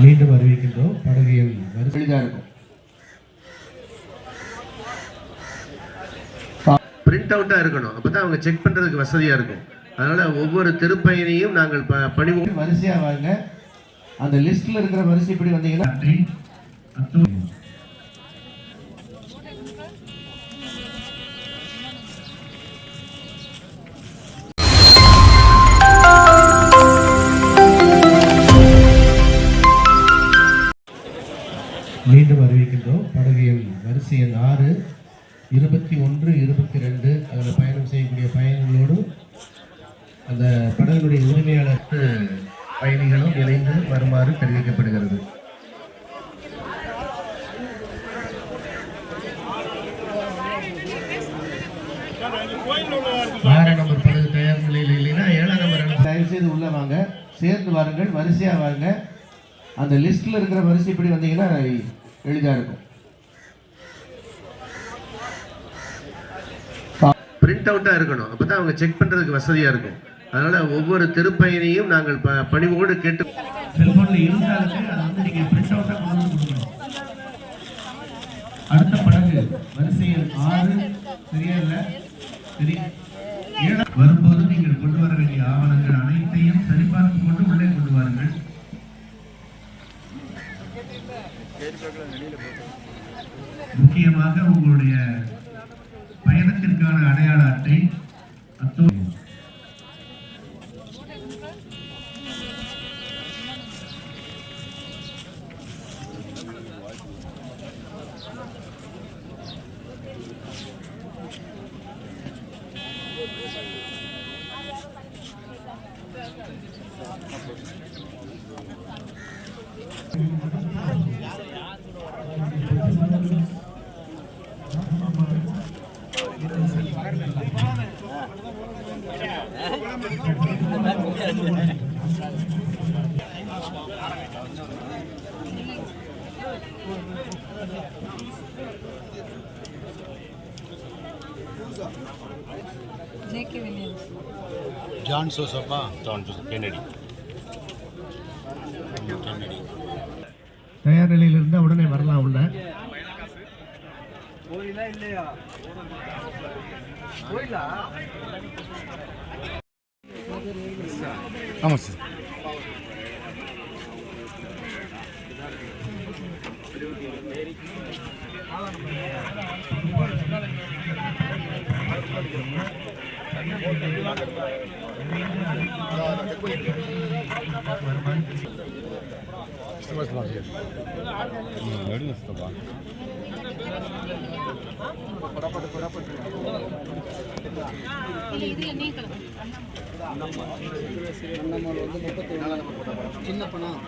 மீண்டும் அறிவிக்கின்றோம். படகு எண் எளிதாக இருக்கும். பிரிண்ட் அவுட்டா இருக்கணும். அப்பதான் அவங்க செக் பண்றதுக்கு வசதியா இருக்கும். அதனால ஒவ்வொரு திருப்பயணியும் நாங்கள் பணிவு வரிசையா வாங்க. அந்த லிஸ்ட்ல இருக்கிற வரிசைப்படி வந்தீங்கன்னா மீண்டும் அறிவிக்கின்றோம். படகு எண் வரிசை எண் 6, 21, 22 அதில் பயணம் செய்யக்கூடிய பயணிகளோடு அந்த படகுடைய உரிமையாளர் பயணிகளும் இணைந்து வருமாறு தெரிவிக்கப்படுகிறது. நம்பர் படகு தயார் நிலையில் இல்லைன்னா 7ஆம் நம்பர் தயவு செய்து உள்ள வாங்க. சேர்ந்து வாருங்கள், வரிசையா வாங்க. அந்த லிஸ்ட்ல இருக்கிற வரிசைப்படி வந்தீங்கன்னா எளிதா இருக்கும். பிரிண்ட் அவுட்டா இருக்கணும். அப்பதான் அவங்க செக் பண்றதுக்கு வசதியா இருக்கும். அதனால ஒவ்வொரு திருப்பயணியும் நாங்கள் பணிவோடு கேட்டு செல்போன்ல இருந்தாலுமே அதை வந்து நீங்க பிரிண்ட் அவுட்டா கொண்டு வந்து கொடுக்கணும். அடுத்த படகு வரிசையில் 6 சரியா இல்ல சரி. வரும்போது நீங்கள் கொண்டு வர வேண்டிய ஆவணங்கள் அனைத்தையும் சரிபார்த்து கொண்டு உள்ளே கொண்டு வாருங்கள். முக்கியமாக உங்களுடைய பயணத்திற்கான அடையாள அட்டை, John Joseph Kennedy. தயார் நிலையில் இருந்தா உடனே வரலாம் உள்ள. ஆமா சார். சின்ன பணம்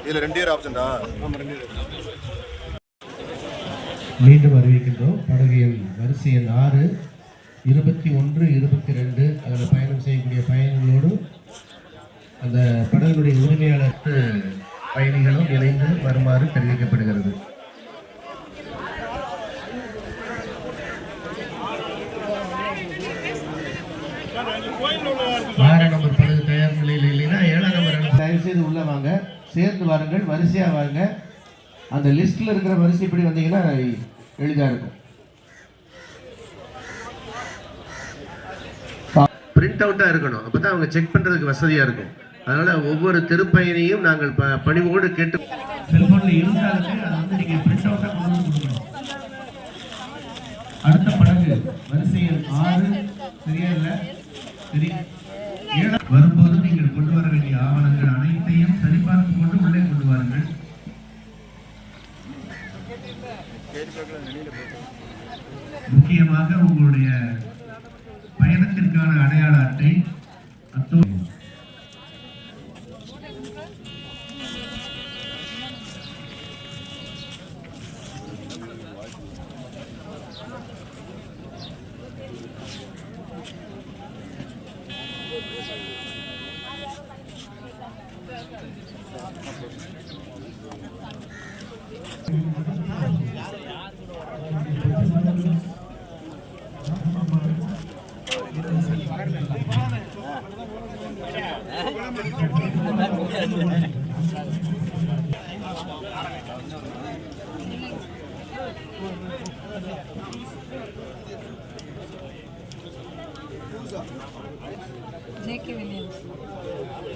இதுல 2 இயர் ஆப்ஷன்டா. மீண்டும் அறிவிக்கின்றோம். படகு எண் வரிசை எண் 6, 21, 22 அதில் பயணம் செய்யக்கூடிய பயணிகளோடு அந்த படகுடைய உரிமையாளர் பயணிகளும் இணைந்து வருமாறு தெரிவிக்கப்படுகிறது. நம்பர் படகு தயார் நிலையில் இல்லைன்னா 7ஆம் நம்பர் தயவு செய்து உள்ள வாங்க. சேர்ந்து வாருங்கள், வரிசையா வாங்க. அந்த லிஸ்ட்ல இருக்கிற வரிசைப்படி வந்தீங்கன்னா எளிதா இருக்கும். பிரிண்ட் அவுட்டா இருக்கணும். அப்பதான் அவங்க செக் பண்றதுக்கு வசதியா இருக்கும். அதனால ஒவ்வொரு திருப்பயணியும் நாங்கள் பணிவோடு கேட்டு செல்போன்ல இருந்தாலுமே அதை வந்து நீங்க பிரிண்ட் அவுட்டா கொண்டு வந்து கொடுக்கணும். அடுத்த படகு வரிசை எண் 6, சரியா இல்ல? சரி. வரும்போது நீங்கள் கொண்டு வர வேண்டிய ஆவணங்கள் அனைத்தையும் சரிபார்த்து கொண்டு உள்ளே கொண்டு வாருங்கள். முக்கியமாக உங்களுடைய பயணத்திற்கான அடையாள அட்டை, அத்தோடு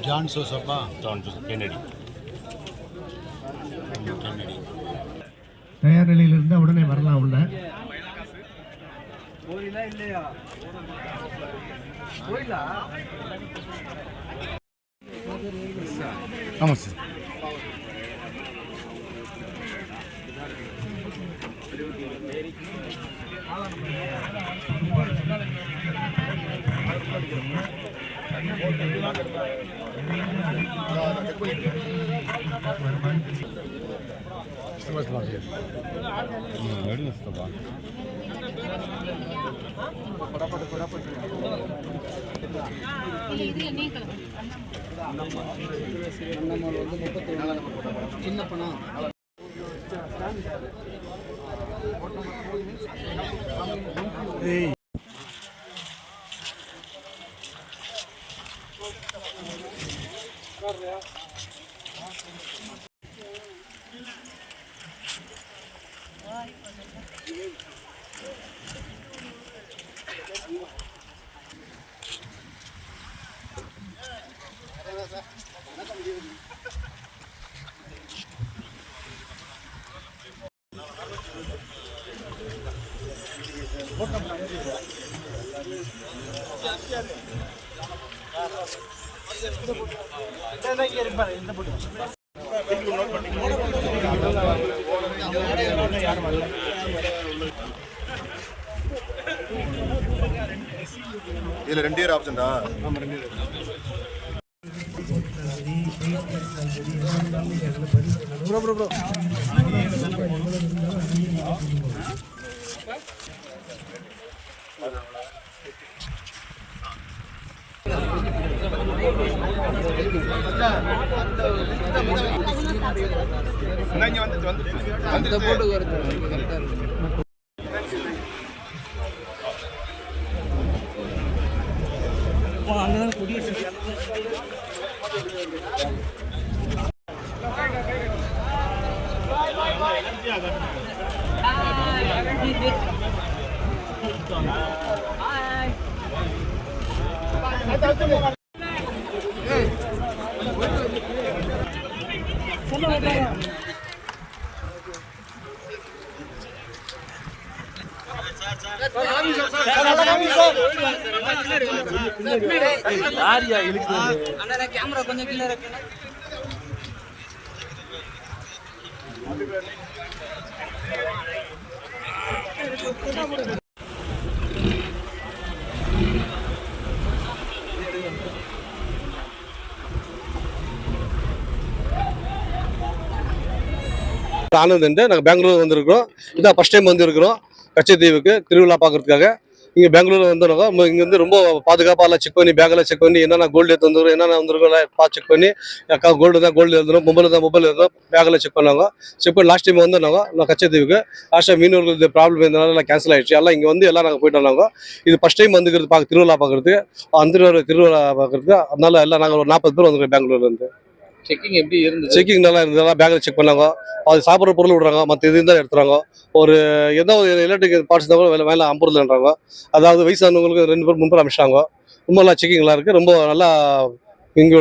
John Sosapa. John Joseph Kennedy. Kennedy. தயார் நிலையில் இருந்தால் உடனே வரலாம் உள்ள. ஆமாம் சார். சின்ன பணம் இதில் 2 இயர் ஆப்ஷன்டா. அந்த போட்டு வருது கரெக்டாக இருக்கு. கேமரா கொஞ்சம் கீழே இருக்கு. ஆனந்த், நாங்கள் பெங்களூர் வந்திருக்கிறோம். இதான் ஃபஸ்ட் டைம் வந்திருக்கிறோம் கச்சத்தீவுக்கு திருவிழா பார்க்கறதுக்காக. இங்கே பெங்களூர் வந்தோம். இங்கே வந்து ரொம்ப பாதுகாப்பாக எல்லாம் செக் பண்ணி, பேக்கெல்லாம் செக் பண்ணி, என்னென்ன கோல்டு எடுத்து வந்துருக்கோம், என்னென்ன வந்துருக்கோம் பார்த்து செக் பண்ணி, கோல்டு தான் கோல்டு இருந்தோம், மொபைல் இருந்தோம், பேக்கெல்லாம் செக் பண்ணாங்க. செக் பண்ணி லாஸ்ட் டைம் வந்தோம் நான் கச்சத்தீவுக்கு. லாஸ்ட்டாக மீனவர்களுக்கு ப்ராப்ளம் இருந்தனால எல்லாம் கேன்சல் ஆகிடுச்சு. எல்லாம் இங்கே வந்து எல்லாம் நாங்கள் போயிட்டு வந்தாங்க. இது ஃபஸ்ட் டைம் வந்துக்கிறது திருவிழா பார்க்குறதுக்கு, அந்த திருவிழா பார்க்குறதுக்கு. அதனால எல்லாம் நாங்கள் ஒரு 40 பேர் வந்துருக்கோம் பெங்களூர்லேருந்து. செக்கிங் எப்படி இருந்தது? செக்கிங் நல்லா இருந்ததெல்லாம் பேக்கில் செக் பண்ணாங்க. அது சாப்பிட்ற பொருள் விடுறாங்க, மற்ற இது இருந்தால் எடுத்துறாங்க. ஒரு எந்த ஒரு எலக்ட்ரிக் பார்ட்ஸ் இருந்தால் கூட வேலை 50 ரூபான்றாங்க. அதாவது வயசானவங்களுக்கு 2 பேர் 3 பேர் அமிச்சிட்டாங்க. ரொம்ப நல்லா செக்கிங்லாம் இருக்குது. ரொம்ப நல்லா இங்கே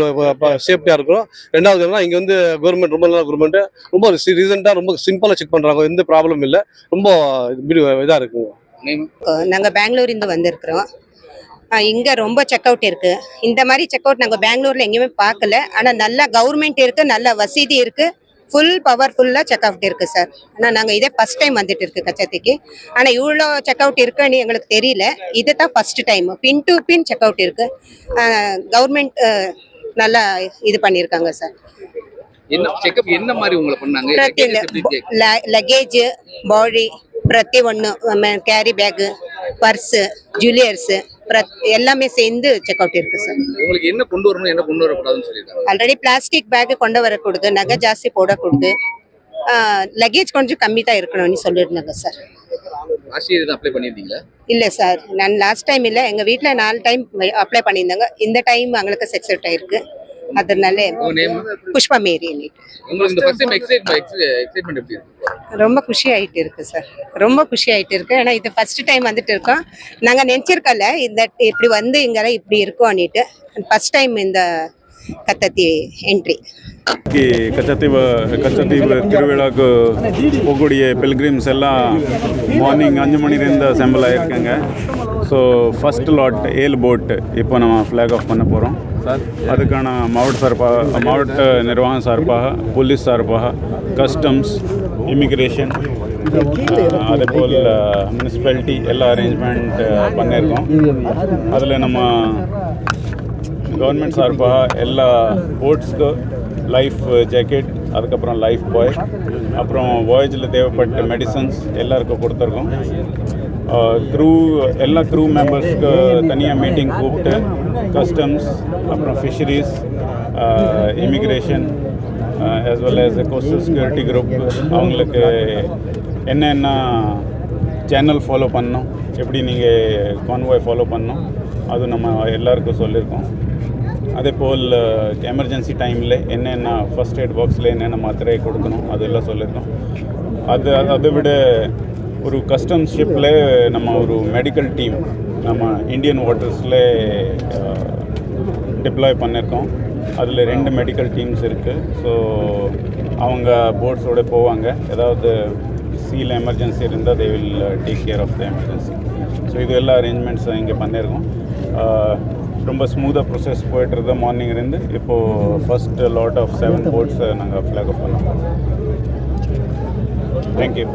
சேஃப்டியாக இருக்கும். ரெண்டாவது என்னன்னா, இங்கே வந்து கவர்மெண்ட் ரொம்ப நல்ல கவர்மெண்ட்டு. ரொம்ப ரீசெண்டாக ரொம்ப சிம்பிளாக செக் பண்ணுறாங்க. எந்த ப்ராப்ளம் இல்லை. ரொம்ப இதாக இருக்குங்க. நாங்கள் பெங்களூரிந்து வந்திருக்கிறோம். இங்கே ரொம்ப செக் அவுட் இருக்குது. இந்த மாதிரி செக் அவுட் நாங்கள் பெங்களூரில் எங்கேயுமே பார்க்கல. ஆனால் நல்லா கவர்மெண்ட் இருக்குது, நல்ல வசதி இருக்குது, ஃபுல் பவர்ஃபுல்லாக செக் அவுட் இருக்குது சார். ஆனால் நாங்கள் இதே ஃபஸ்ட் டைம் வந்துட்டு இருக்கு கச்சத்திக்கு. ஆனால் இவ்வளோ செக் அவுட் இருக்குன்னு எங்களுக்கு தெரியல. இது தான் first time. Pin to pin check out இருக்குது. கவர்மெண்ட் நல்லா இது பண்ணியிருக்காங்க சார். என்ன செக்அப் என்ன மாதிரி உங்களை பண்ணாங்க? ಲಗೇಜ್ ಬಾಡಿ ಪ್ರತಿಯೊಂದು கேரி பேக்கு, பர்ஸு, ஜுவல்லர்ஸு எல்லாமே சேர்ந்து செக் அவுட் இருக்கு சார். உங்களுக்கு என்ன கொண்டு வரணும், என்ன கொண்டு வரக்கூடாதுன்னு சொல்லியிருக்காங்க? ஆல்ரெடி பிளாஸ்டிக் பேக் கொண்டு வரக்கூடாது, நகை ஜாஸ்தி போடக்கூடாது, லக்கேஜ் கொஞ்சம் கம்மி தான் இருக்கணும்னு சொல்லியிருந்தாங்க சார். லாஸ்ட் இயர் இதை அப்ளை பண்ணியிருந்தீங்களா? இல்லை சார், நான் லாஸ்ட் டைம் இல்லை, எங்கள் வீட்டில் 4 டைம் அப்ளை பண்ணியிருந்தாங்க. இந்த டைம் எங்களுக்கு செக்ஸெட் ஆயிருக்கு. அதனால புஷ்பா மேரி. உங்களுக்கு இந்த ஃபர்ஸ்ட் டைம் எக்ஸைட்மெண்ட் எப்படி இருக்கு? ரொம்ப குஷி ஆயிட்டு இருக்கு சார், ரொம்ப குஷி ஆயிட்டு இருக்கு. ஏன்னா இது ஃபர்ஸ்ட் டைம் வந்துட்டு இருக்கோம். நாங்கள் நினச்சிருக்கல இந்த இப்படி வந்து இங்கெல்லாம் இப்படி இருக்கோம்னுட்டு. ஃபர்ஸ்ட் டைம் இந்த கத்தத்தி என்ட்ரி. ಕಚ್ಚತೀವ್ ತಿರುವಿಳಾಕು ಹೋಗக்கூடிய பில்கிரிம்ஸ் எல்லாம் மார்னிங் 5 மணிலேருந்து அசெம்பிள் ஆகிருக்காங்க. ஸோ ஃபஸ்ட் லாட் 7 போட் இப்போ நம்ம ஃப்ளாக் ஆஃப் பண்ண போகிறோம். அதுக்கான மாவட்ட நிர்வாகம் சார்பாக, போலீஸ் சார்பாக, கஸ்டம்ஸ், இமிக்ரேஷன், அதேபோல் முனிசிபாலிட்டி எல்லாம் அரேஞ்ச்மெண்ட் பண்ணியிருக்கோம். அதில் நம்ம கவர்மெண்ட் சார்பாக எல்லா போட்ஸ்க்கு லைஃப் ஜாக்கெட், அதுக்கப்புறம் லைஃப் பாய், அப்புறம் வாயேஜில் தேவைப்பட்ட மெடிசன்ஸ் எல்லாருக்கும் கொடுத்துருக்கோம். எல்லா க்ரூ மெம்பர்ஸ்க்கு தனியாக மீட்டிங் கூப்பிட்டு கஸ்டம்ஸ், அப்புறம் fisheries, immigration as well as the coastal security group அவங்களுக்கு என்னென்ன சேனல் ஃபாலோ பண்ணணும், எப்படி நீங்கள் கான்வாய் ஃபாலோ பண்ணணும், அது நம்ம எல்லாருக்கும் சொல்லியிருக்கோம். அதேபோல் எமர்ஜென்சி டைமில் என்னென்ன ஃபஸ்ட் எய்ட் பாக்ஸில் என்னென்ன மாத்திரை கொடுக்கணும் அதெல்லாம் சொல்லியிருக்கோம். அதை விட ஒரு கஸ்டம்ஸ் ஷிப்பில் நம்ம ஒரு மெடிக்கல் டீம் நம்ம இந்தியன் வாட்டர்ஸில் டிப்ளாய் பண்ணியிருக்கோம். அதில் 2 மெடிக்கல் டீம்ஸ் இருக்குது. ஸோ அவங்க போட்ஸோடு போவாங்க. ஏதாவது சீல எமர்ஜென்சி இருந்தால் they will take care of the emergency. So இது எல்லா அரேஞ்ச்மெண்ட்ஸும் இங்கே பண்ணியிருக்கோம். ரொம்ப ஸ்மூத்தாக ப்ரொசஸ் போய்ட்டுருந்தோம் மார்னிங் இருந்து. இப்போது ஃபஸ்ட் லாட் ஆஃப் 7 போட்ஸ் நாங்கள் ஃப்ளாக் ஆஃப் பண்ணோம். தேங்க்யூ.